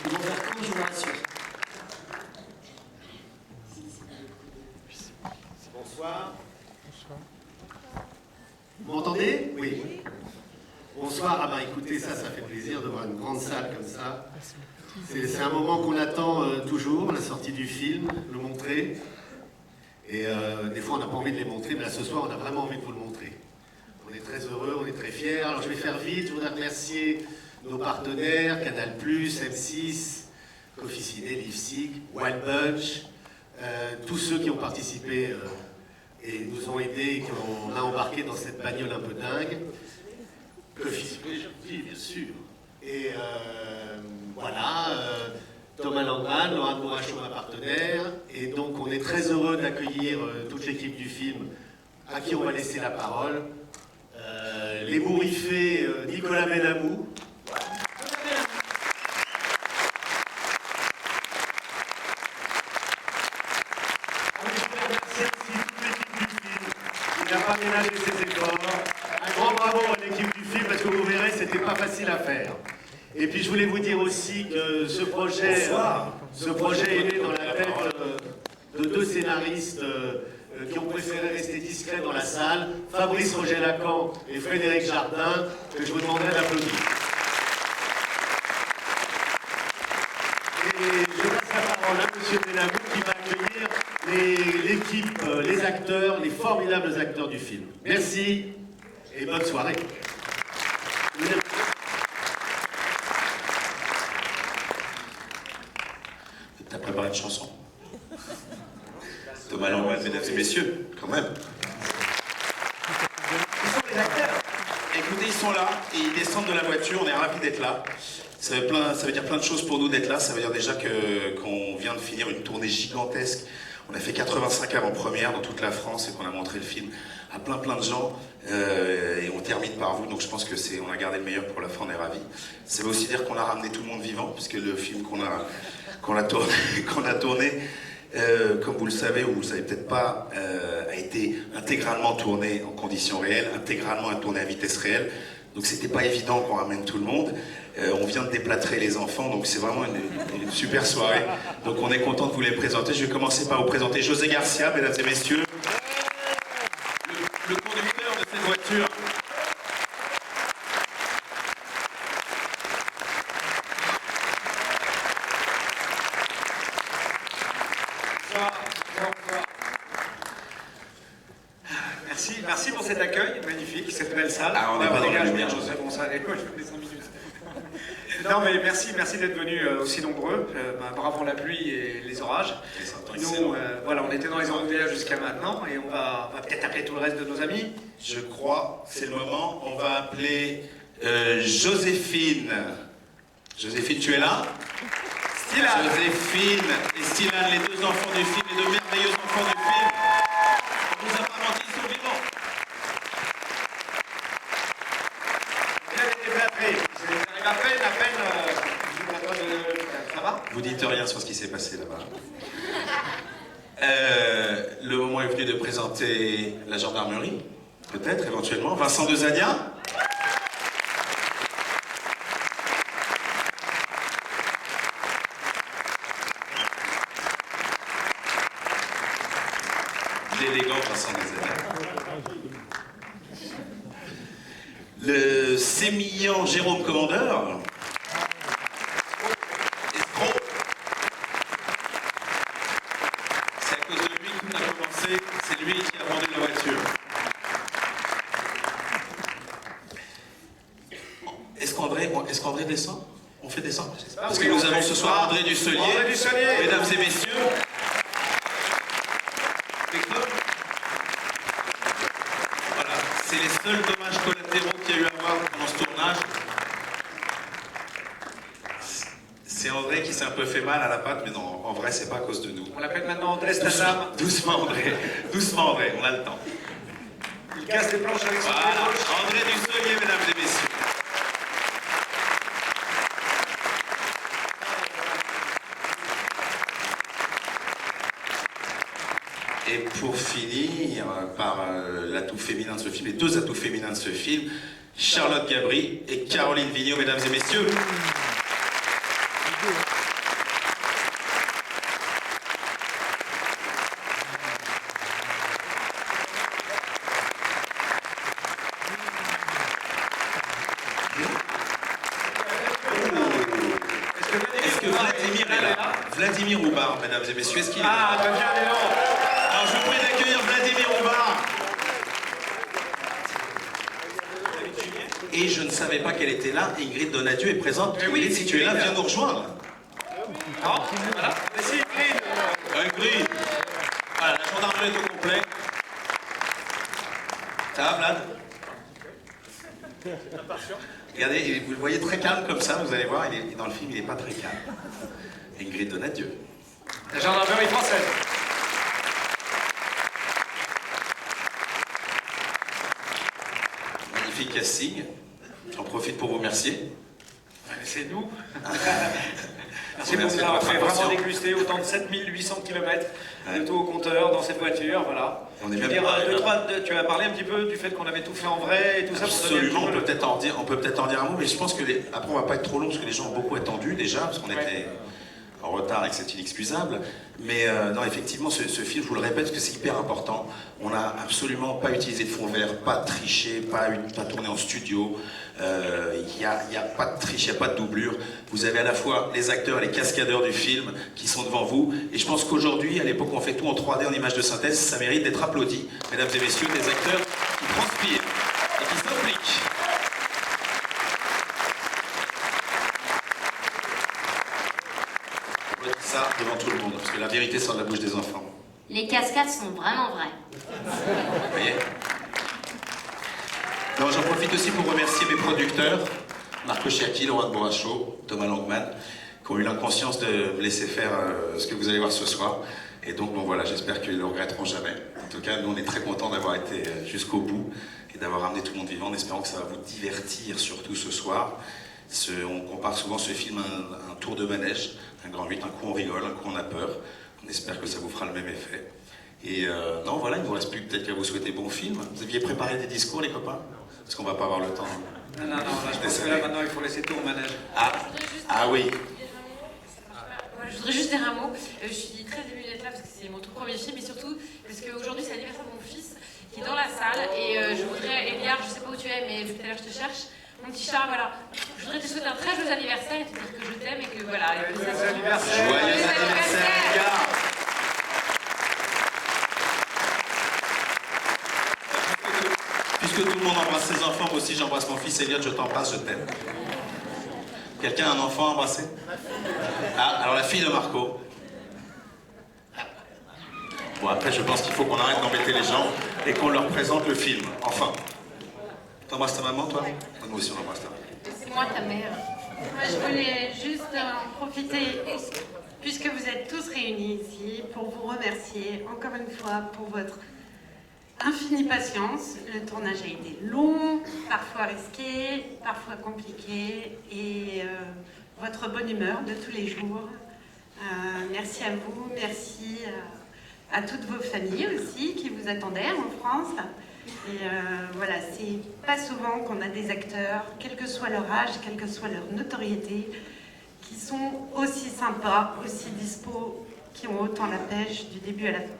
Ils vont faire quand, je vous rassure. Bonsoir. Vous m'entendez? Oui. Bonsoir. Ah ben écoutez, ça fait plaisir de voir une grande salle comme ça. C'est un moment qu'on attend toujours, la sortie du film, le montrer. Et des fois on n'a pas envie de les montrer, mais là ce soir on a vraiment envie de vous le montrer. On est très heureux, on est très fiers. Alors je vais faire vite, je voudrais remercier nos partenaires, Canal+, M6, Coffee Ciné, Lipsig, Wild Bunch, tous ceux qui ont participé et nous ont aidés et qu'on a embarqué dans cette bagnole un peu dingue. Coffee Ciné, je dis bien sûr. Et voilà, Thomas Landman, Laura Mouracho, ma partenaire. Et donc on est très heureux d'accueillir toute l'équipe du film à qui on va laisser la parole. L'ébouriffé Nicolas Benamou. Il n'a pas ménagé ses efforts. Un grand bravo à l'équipe du film parce que vous verrez, c'était pas facile à faire. Et puis je voulais vous dire aussi que ce projet est né dans la tête de deux scénaristes qui ont préféré rester discrets dans la salle, Fabrice Roger-Lacan et Frédéric Jardin, que je vous demanderai d'applaudir. Et je passe la parole à M. Benamou qui va accueillir l'équipe, les acteurs, les formidables acteurs du film. Merci et bonne soirée. T'as préparé une chanson? Thomas Landman, mesdames et messieurs, quand même. Ils sont les acteurs. Écoutez, ils sont là et ils descendent de la voiture, on est ravis d'être là. Ça veut dire plein de choses pour nous d'être là. Ça veut dire déjà qu'on vient de finir une tournée gigantesque. On a fait 85 avant-premières dans toute la France et qu'on a montré le film à plein de gens. Et on termine par vous, donc je pense que on a gardé le meilleur pour la fin, on est ravis. Ça veut aussi dire qu'on a ramené tout le monde vivant, puisque le film qu'on a tourné, comme vous le savez, ou vous le savez peut-être pas, a été intégralement tourné en conditions réelles, intégralement tourné à vitesse réelle. Donc c'était pas évident qu'on ramène tout le monde. On vient de déplâtrer les enfants, donc c'est vraiment une super soirée. Donc on est content de vous les présenter. Je vais commencer par vous présenter José Garcia, mesdames et messieurs. Le conducteur de cette voiture. Merci pour cet accueil magnifique, cette belle salle. Ah, on n'est pas dans la lumière, José. Bon, ça allait, moi je fais 5 minutes. Non mais merci d'être venus aussi nombreux, bravant la pluie et les orages. Nous, voilà, on était dans les embouteillages jusqu'à maintenant et on va peut-être appeler tout le reste de nos amis. Je crois, c'est le moment. On va appeler Joséphine. Joséphine, tu es là? Stylan. Joséphine et Stylan, les deux enfants du film, les deux merveilleux enfants du film. On nous a pas menti, ils sont vivants. J'arrive à peine, ça va? Vous dites rien sur ce qui s'est passé là-bas. Le moment est venu de présenter la gendarmerie, peut-être, éventuellement. Vincent Dezania. L'élégant Vincent Dezania. Le sémillant Jérôme Commandeur. Escroc. C'est à cause de lui que tout a commencé, c'est lui qui a vendu la voiture. Est-ce qu'André descend? On fait descendre? Parce que nous avons ce soir André Dusselier. André Dusselier. Mesdames et messieurs. Voilà, c'est les seuls dommages collatéraux qu'il y a eu à voir pendant ce tournage. C'est André qui s'est un peu fait mal à la patte, mais non, en vrai, c'est pas à cause de nous. On l'appelle maintenant André Stassam. Doucement André, doucement André, on a le temps. Il casse les planches avec son Voilà, téléphone. André Dusselier, mesdames et messieurs. Et pour finir par l'atout féminin de ce film, les deux atouts féminins de ce film, Charlotte Gabri et Caroline Vigneault, mesdames et messieurs. Est-ce que Vladimir est là? Vladimir Houbard, mesdames et messieurs, est-ce qu'il est là? Ah, bien évidemment. Alors je vous prie d'accueillir Vladimir Houbard. Et je ne savais pas qu'elle était là. Ingrid Donadieu est présente. Oui, Ingrid, si tu es là, viens nous rejoindre. Non, voilà. Merci, Ingrid. Ingrid. Voilà, la gendarmerie est au complet. Ça va, Vlad? Regardez, vous le voyez très calme comme ça, vous allez voir, dans le film, il n'est pas très calme. Ingrid Donadieu. La gendarmerie française. Magnifique casting. J'en profite pour vous remercier. C'est nous. Merci Merci pour nous avoir de votre fait vraiment attention. déguster autant de 7800 km de tout au compteur dans cette voiture, voilà. On est Je veux même dire, pas- tu as parlé un petit peu du fait qu'on avait tout fait en vrai et tout ça. pour donner un Absolument, petit peu on peut peut-être en dire un mot, mais je pense que après on va pas être trop long parce que les gens ont beaucoup attendu déjà, parce qu'on était en retard et que c'est inexcusable. Mais non, effectivement, ce film, je vous le répète, parce que c'est hyper important. On n'a absolument pas utilisé de fond vert, pas triché, pas tourné en studio. Il n'y a pas de triche, il n'y a pas de doublure. Vous avez à la fois les acteurs et les cascadeurs du film qui sont devant vous. Et je pense qu'aujourd'hui, à l'époque où on fait tout en 3D, en image de synthèse, ça mérite d'être applaudi. Mesdames et messieurs, des acteurs qui transpirent et qui s'impliquent. On va dire ça devant tout le monde, parce que la vérité sort de la bouche des enfants. Les cascades sont vraiment vraies. Vous voyez? Non, j'en profite aussi pour remercier mes producteurs, Marco Chiacchi, Laurent Boracho, Thomas Langman, qui ont eu l'inconscience de me laisser faire ce que vous allez voir ce soir. Et donc, bon voilà, j'espère qu'ils ne le regretteront jamais. En tout cas, nous, on est très contents d'avoir été jusqu'au bout et d'avoir ramené tout le monde vivant, en espérant que ça va vous divertir, surtout ce soir. On compare souvent ce film à un tour de manège, un grand 8, un coup on rigole, un coup on a peur. On espère que ça vous fera le même effet. Et non, voilà, il ne vous reste plus peut-être qu'à vous souhaiter bon film. Vous aviez préparé des discours, les copains? Parce qu'on va pas avoir le temps. Non, là, je pense que là, maintenant, il faut laisser tout au manège. Ah oui. Je voudrais juste dire un mot. Je suis très émue d'être là parce que c'est mon tout premier film et surtout parce qu'aujourd'hui c'est l'anniversaire de mon fils qui est dans la salle et je voudrais, Eliar, je sais pas où tu es mais tout à l'heure je te cherche. Mon petit chat, voilà. Je voudrais te souhaiter un très joyeux anniversaire et te dire que je t'aime et que voilà. Joyeux anniversaire. Joyeux anniversaire, les gars. Puisque tout le monde embrasse ses enfants, moi aussi j'embrasse mon fils Elliot, je t'embrasse, je t'aime. Quelqu'un a un enfant à embrasser? Ah, alors la fille de Marco. Bon, après je pense qu'il faut qu'on arrête d'embêter les gens et qu'on leur présente le film, enfin. T'embrasses ta maman, toi? Moi aussi on embrasse ta maman. C'est moi ta mère. Moi, je voulais juste en profiter, puisque vous êtes tous réunis ici, pour vous remercier encore une fois pour votre infinie patience. Le tournage a été long, parfois risqué, parfois compliqué, et votre bonne humeur de tous les jours. Merci à vous, merci à toutes vos familles aussi qui vous attendaient en France. Et voilà, c'est pas souvent qu'on a des acteurs, quel que soit leur âge, quelle que soit leur notoriété, qui sont aussi sympas, aussi dispo, qui ont autant la pêche du début à la fin.